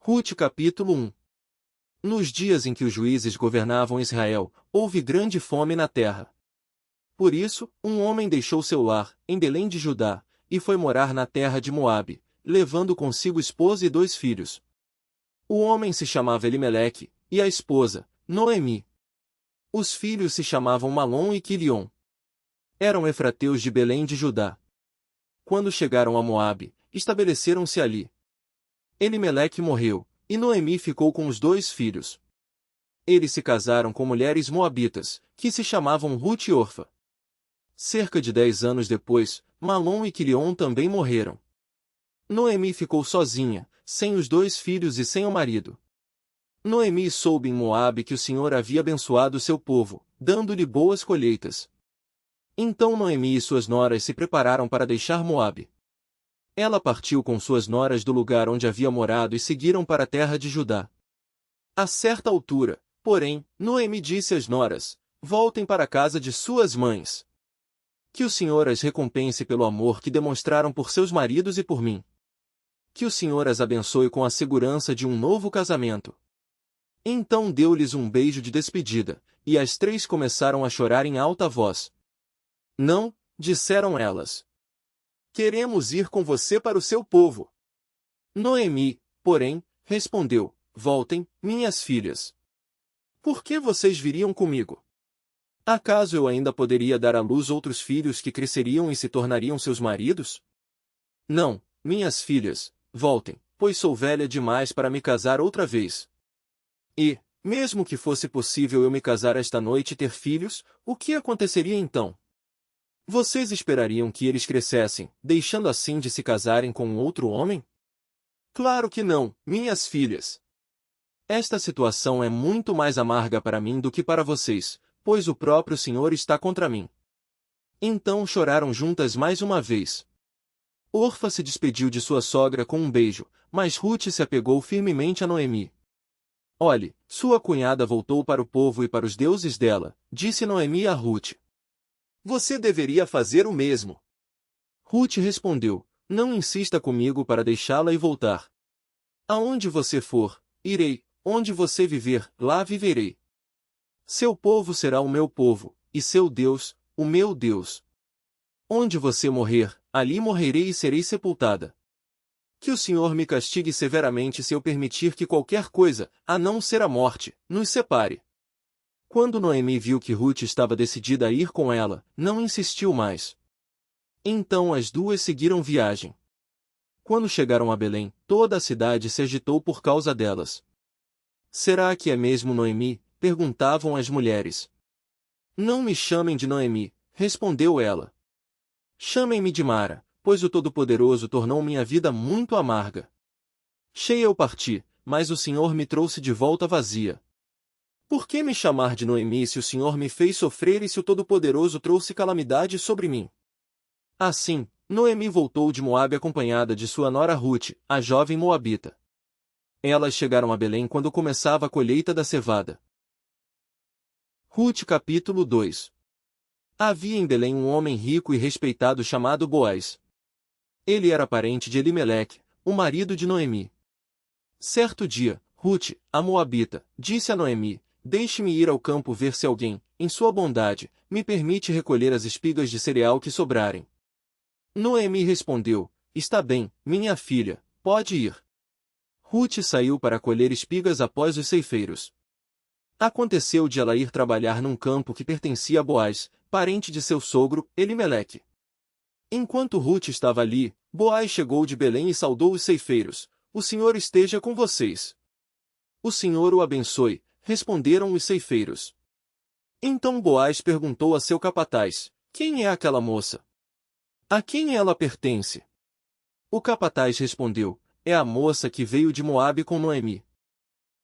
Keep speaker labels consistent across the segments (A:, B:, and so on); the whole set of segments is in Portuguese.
A: Rute capítulo 1. Nos dias em que os juízes governavam Israel, houve grande fome na terra. Por isso, um homem deixou seu lar, em Belém de Judá, e foi morar na terra de Moabe, levando consigo esposa e 2 filhos. O homem se chamava Elimeleque, e a esposa, Noemi. Os filhos se chamavam Malom e Quilion. Eram efrateus de Belém de Judá. Quando chegaram a Moabe, estabeleceram-se ali. Elimeleque morreu, e Noemi ficou com os 2 filhos. Eles se casaram com mulheres moabitas, que se chamavam Rute e Orfa. Cerca de 10 anos depois, Malom e Quilion também morreram. Noemi ficou sozinha, sem os 2 filhos e sem o marido. Noemi soube em Moabe que o Senhor havia abençoado seu povo, dando-lhe boas colheitas. Então Noemi e suas noras se prepararam para deixar Moabe. Ela partiu com suas noras do lugar onde havia morado e seguiram para a terra de Judá. A certa altura, porém, Noemi disse às noras: voltem para a casa de suas mães. Que o Senhor as recompense pelo amor que demonstraram por seus maridos e por mim. Que o Senhor as abençoe com a segurança de um novo casamento. Então deu-lhes um beijo de despedida, e as 3 começaram a chorar em alta voz. Não, disseram elas. Queremos ir com você para o seu povo. Noemi, porém, respondeu: voltem, minhas filhas. Por que vocês viriam comigo? Acaso eu ainda poderia dar à luz outros filhos que cresceriam e se tornariam seus maridos? Não, minhas filhas, voltem, pois sou velha demais para me casar outra vez. E, mesmo que fosse possível eu me casar esta noite e ter filhos, o que aconteceria então? Vocês esperariam que eles crescessem, deixando assim de se casarem com um outro homem? Claro que não, minhas filhas. Esta situação é muito mais amarga para mim do que para vocês, pois o próprio Senhor está contra mim. Então choraram juntas mais uma vez. Orfa se despediu de sua sogra com um beijo, mas Rute se apegou firmemente a Noemi. Olhe, sua cunhada voltou para o povo e para os deuses dela, disse Noemi a Rute. Você deveria fazer o mesmo. Rute respondeu: não insista comigo para deixá-la e voltar. Aonde você for, irei, onde você viver, lá viverei. Seu povo será o meu povo, e seu Deus, o meu Deus. Onde você morrer, ali morrerei e serei sepultada. Que o Senhor me castigue severamente se eu permitir que qualquer coisa, a não ser a morte, nos separe. Quando Noemi viu que Rute estava decidida a ir com ela, não insistiu mais. Então as 2 seguiram viagem. Quando chegaram a Belém, toda a cidade se agitou por causa delas. Será que é mesmo Noemi? Perguntavam as mulheres. Não me chamem de Noemi, respondeu ela. Chamem-me de Mara, pois o Todo-Poderoso tornou minha vida muito amarga. Cheia eu parti, mas o Senhor me trouxe de volta vazia. Por que me chamar de Noemi se o Senhor me fez sofrer e se o Todo-Poderoso trouxe calamidade sobre mim? Assim, Noemi voltou de Moabe acompanhada de sua nora Rute, a jovem moabita. Elas chegaram a Belém quando começava a colheita da cevada. Rute capítulo 2. Havia em Belém um homem rico e respeitado chamado Boaz. Ele era parente de Elimeleque, o marido de Noemi. Certo dia, Rute, a moabita, disse a Noemi: deixe-me ir ao campo ver se alguém, em sua bondade, me permite recolher as espigas de cereal que sobrarem. Noemi respondeu: está bem, minha filha, pode ir. Rute saiu para colher espigas após os ceifeiros. Aconteceu de ela ir trabalhar num campo que pertencia a Boaz, parente de seu sogro, Elimeleque. Enquanto Rute estava ali, Boaz chegou de Belém e saudou os ceifeiros: o Senhor esteja com vocês. O Senhor o abençoe, responderam os ceifeiros. Então Boaz perguntou a seu capataz: quem é aquela moça? A quem ela pertence? O capataz respondeu: é a moça que veio de Moabe com Noemi.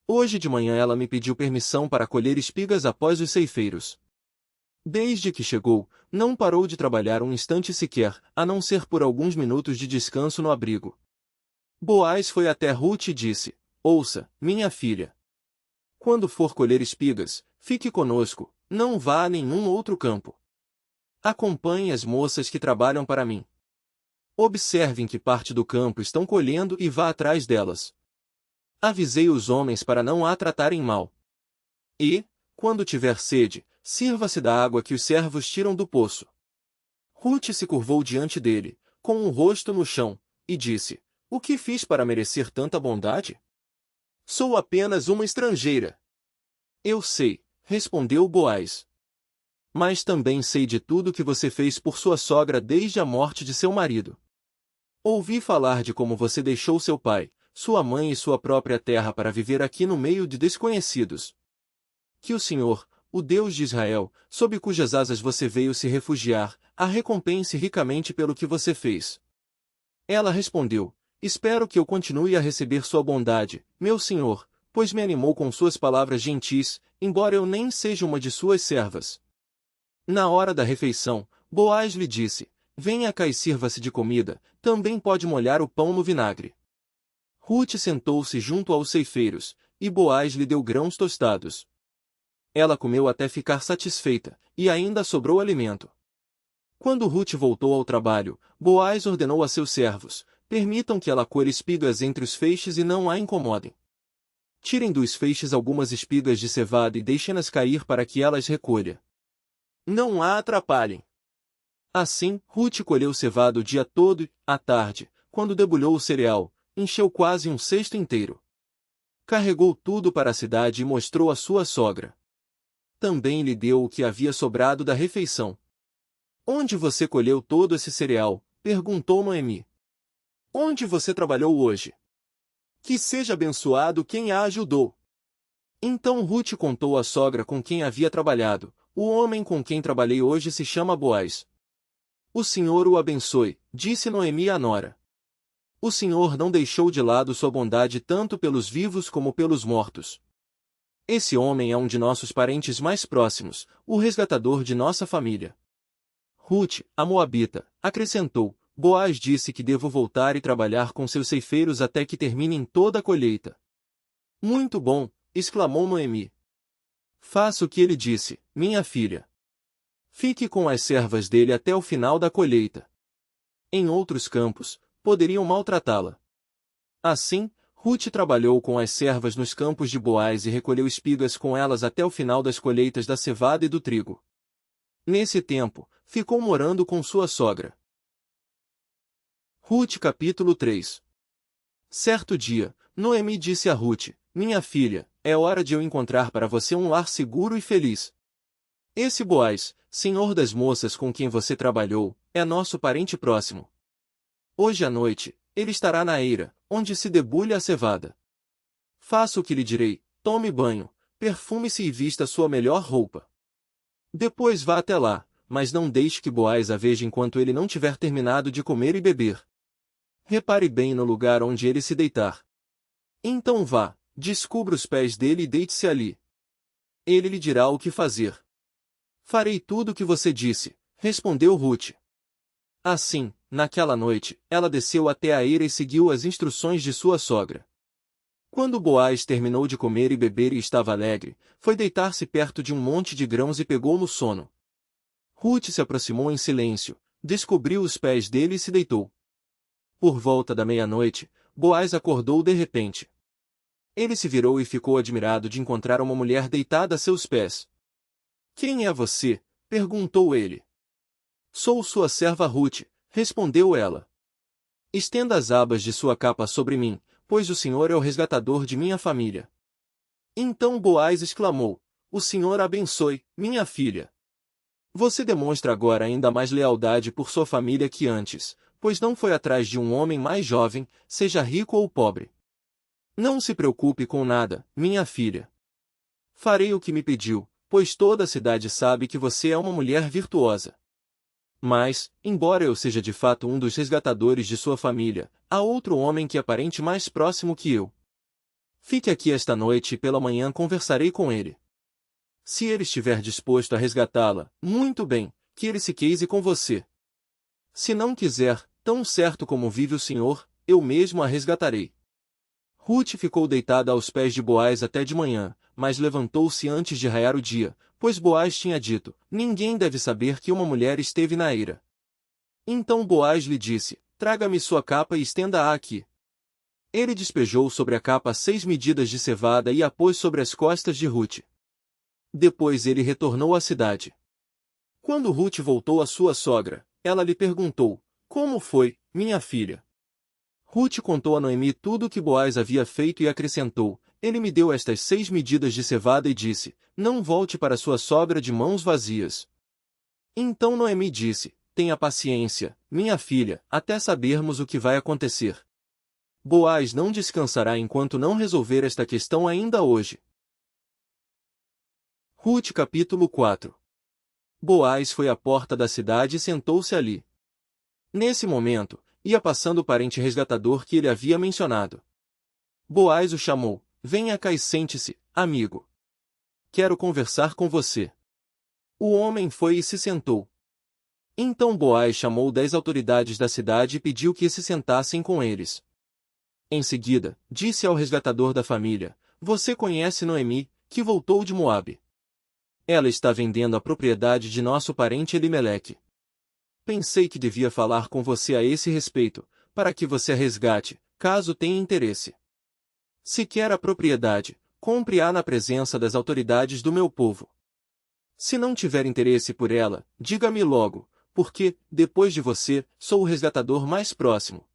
A: Hoje de manhã ela me pediu permissão para colher espigas após os ceifeiros. Desde que chegou, não parou de trabalhar um instante sequer, a não ser por alguns minutos de descanso no abrigo. Boaz foi até Rute e disse: ouça, minha filha. Quando for colher espigas, fique conosco, não vá a nenhum outro campo. Acompanhe as moças que trabalham para mim. Observe em que parte do campo estão colhendo e vá atrás delas. Avisei os homens para não a tratarem mal. E, quando tiver sede, sirva-se da água que os servos tiram do poço. Rute se curvou diante dele, com o rosto no chão, e disse: O que fiz para merecer tanta bondade? Sou apenas uma estrangeira. Eu sei, respondeu Boaz. Mas também sei de tudo que você fez por sua sogra desde a morte de seu marido. Ouvi falar de como você deixou seu pai, sua mãe e sua própria terra para viver aqui no meio de desconhecidos. Que o Senhor, o Deus de Israel, sob cujas asas você veio se refugiar, a recompense ricamente pelo que você fez. Ela respondeu: Espero que eu continue a receber sua bondade, meu senhor, pois me animou com suas palavras gentis, embora eu nem seja uma de suas servas. Na hora da refeição, Boaz lhe disse: Venha cá e sirva-se de comida, também pode molhar o pão no vinagre. Rute sentou-se junto aos ceifeiros, e Boaz lhe deu grãos tostados. Ela comeu até ficar satisfeita, e ainda sobrou alimento. Quando Rute voltou ao trabalho, Boaz ordenou a seus servos: Permitam que ela colha espigas entre os feixes e não a incomodem. Tirem dos feixes algumas espigas de cevada e deixem-nas cair para que elas recolha. Não a atrapalhem. Assim, Rute colheu cevada o dia todo e, à tarde, quando debulhou o cereal, encheu quase um cesto inteiro. Carregou tudo para a cidade e mostrou à sua sogra. Também lhe deu o que havia sobrado da refeição. Onde você colheu todo esse cereal? Perguntou Noemi. Onde você trabalhou hoje? Que seja abençoado quem a ajudou. Então Rute contou à sogra com quem havia trabalhado: O homem com quem trabalhei hoje se chama Boaz. O Senhor o abençoe, disse Noemi à nora. O Senhor não deixou de lado sua bondade tanto pelos vivos como pelos mortos. Esse homem é um de nossos parentes mais próximos, o resgatador de nossa família. Rute, a moabita, acrescentou: Boaz disse que devo voltar e trabalhar com seus ceifeiros até que terminem toda a colheita. Muito bom, exclamou Noemi. Faça o que ele disse, minha filha. Fique com as servas dele até o final da colheita. Em outros campos, poderiam maltratá-la. Assim, Rute trabalhou com as servas nos campos de Boaz e recolheu espigas com elas até o final das colheitas da cevada e do trigo. Nesse tempo, ficou morando com sua sogra. Rute capítulo 3. Certo dia, Noemi disse a Rute: Minha filha, é hora de eu encontrar para você um lar seguro e feliz. Esse Boaz, senhor das moças com quem você trabalhou, é nosso parente próximo. Hoje à noite, ele estará na eira, onde se debulha a cevada. Faça o que lhe direi, tome banho, perfume-se e vista sua melhor roupa. Depois vá até lá, mas não deixe que Boaz a veja enquanto ele não tiver terminado de comer e beber. Repare bem no lugar onde ele se deitar. Então vá, descubra os pés dele e deite-se ali. Ele lhe dirá o que fazer. Farei tudo o que você disse, respondeu Rute. Assim, naquela noite, ela desceu até a eira e seguiu as instruções de sua sogra. Quando Boaz terminou de comer e beber e estava alegre, foi deitar-se perto de um monte de grãos e pegou no sono. Rute se aproximou em silêncio, descobriu os pés dele e se deitou. Por volta da meia-noite, Boaz acordou de repente. Ele se virou e ficou admirado de encontrar uma mulher deitada a seus pés. Quem é você? Perguntou ele. Sou sua serva Rute, respondeu ela. Estenda as abas de sua capa sobre mim, pois o Senhor é o resgatador de minha família. Então Boaz exclamou: O Senhor abençoe, minha filha. Você demonstra agora ainda mais lealdade por sua família que antes, pois não foi atrás de um homem mais jovem, seja rico ou pobre. Não se preocupe com nada, minha filha. Farei o que me pediu, pois toda a cidade sabe que você é uma mulher virtuosa. Mas, embora eu seja de fato um dos resgatadores de sua família, há outro homem que é parente mais próximo que eu. Fique aqui esta noite e pela manhã conversarei com ele. Se ele estiver disposto a resgatá-la, muito bem, que ele se case com você. Se não quiser, tão certo como vive o Senhor, eu mesmo a resgatarei. Rute ficou deitada aos pés de Boaz até de manhã, mas levantou-se antes de raiar o dia, pois Boaz tinha dito: Ninguém deve saber que uma mulher esteve na eira. Então Boaz lhe disse: Traga-me sua capa e estenda-a aqui. Ele despejou sobre a capa 6 medidas de cevada e a pôs sobre as costas de Rute. Depois ele retornou à cidade. Quando Rute voltou à sua sogra, ela lhe perguntou: Como foi, minha filha? Rute contou a Noemi tudo o que Boaz havia feito e acrescentou: Ele me deu estas 6 medidas de cevada e disse: Não volte para sua sogra de mãos vazias. Então Noemi disse: Tenha paciência, minha filha, até sabermos o que vai acontecer. Boaz não descansará enquanto não resolver esta questão ainda hoje. Rute capítulo 4. Boaz foi à porta da cidade e sentou-se ali. Nesse momento, ia passando o parente resgatador que ele havia mencionado. Boaz o chamou: Venha cá e sente-se, amigo. Quero conversar com você. O homem foi e se sentou. Então Boaz chamou 10 autoridades da cidade e pediu que se sentassem com eles. Em seguida, disse ao resgatador da família: Você conhece Noemi, que voltou de Moabe. Ela está vendendo a propriedade de nosso parente Elimeleque. Pensei que devia falar com você a esse respeito, para que você a resgate, caso tenha interesse. Se quer a propriedade, compre-a na presença das autoridades do meu povo. Se não tiver interesse por ela, diga-me logo, porque, depois de você, sou o resgatador mais próximo.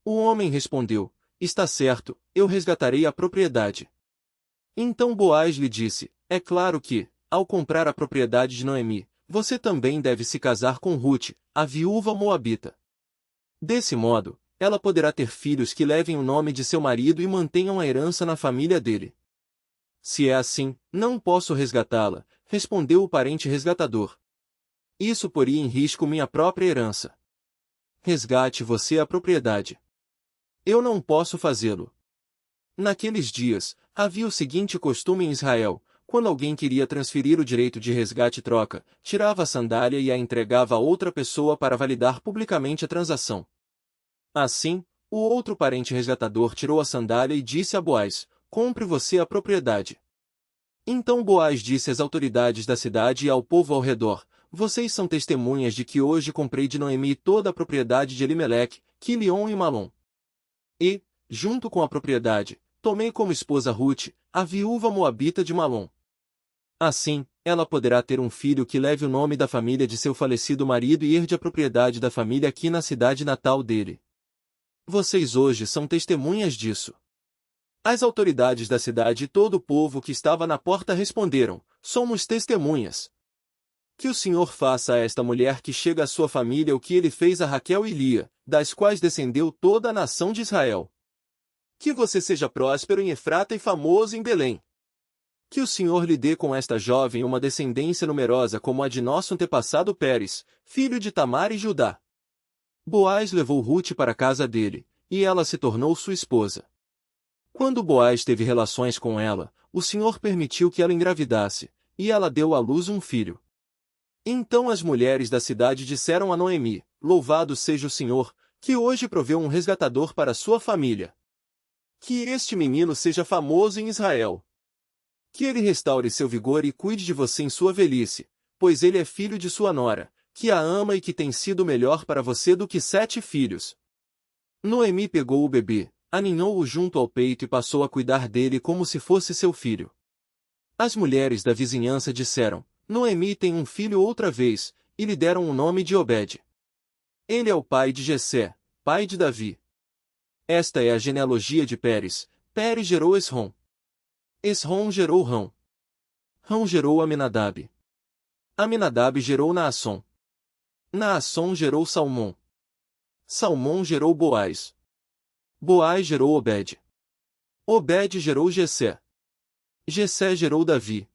A: O homem respondeu: Está certo, eu resgatarei a propriedade. Então Boaz lhe disse: É claro que, ao comprar a propriedade de Noemi, você também deve se casar com Rute, a viúva moabita. Desse modo, ela poderá ter filhos que levem o nome de seu marido e mantenham a herança na família dele. Se é assim, não posso resgatá-la, respondeu o parente resgatador. Isso poria em risco minha própria herança. Resgate você a propriedade. Eu não posso fazê-lo. Naqueles dias, havia o seguinte costume em Israel: quando alguém queria transferir o direito de resgate-troca, tirava a sandália e a entregava a outra pessoa para validar publicamente a transação. Assim, o outro parente resgatador tirou a sandália e disse a Boaz: Compre você a propriedade. Então Boaz disse às autoridades da cidade e ao povo ao redor: Vocês são testemunhas de que hoje comprei de Noemi toda a propriedade de Elimeleque, Quilion e Malom. E, junto com a propriedade, tomei como esposa Rute, a viúva moabita de Malom. Assim, ela poderá ter um filho que leve o nome da família de seu falecido marido e herde a propriedade da família aqui na cidade natal dele. Vocês hoje são testemunhas disso. As autoridades da cidade e todo o povo que estava na porta responderam: Somos testemunhas. Que o Senhor faça a esta mulher que chega à sua família o que ele fez a Raquel e Lia, das quais descendeu toda a nação de Israel. Que você seja próspero em Efrata e famoso em Belém. Que o Senhor lhe dê com esta jovem uma descendência numerosa como a de nosso antepassado Pérez, filho de Tamar e Judá. Boaz levou Rute para a casa dele, e ela se tornou sua esposa. Quando Boaz teve relações com ela, o Senhor permitiu que ela engravidasse, e ela deu à luz um filho. Então as mulheres da cidade disseram a Noemi: Louvado seja o Senhor, que hoje proveu um resgatador para sua família. Que este menino seja famoso em Israel. Que ele restaure seu vigor e cuide de você em sua velhice, pois ele é filho de sua nora, que a ama e que tem sido melhor para você do que 7 filhos. Noemi pegou o bebê, aninhou-o junto ao peito e passou a cuidar dele como se fosse seu filho. As mulheres da vizinhança disseram: Noemi tem um filho outra vez, e lhe deram o nome de Obed. Ele é o pai de Jessé, pai de Davi. Esta é a genealogia de Pérez. Pérez gerou Esrom. Esrom gerou Rão. Rão gerou Aminadab. Aminadab gerou Naasson. Naasson gerou Salmão. Salmão gerou Boaz. Boaz gerou Obed. Obed gerou Jessé. Jessé gerou Davi.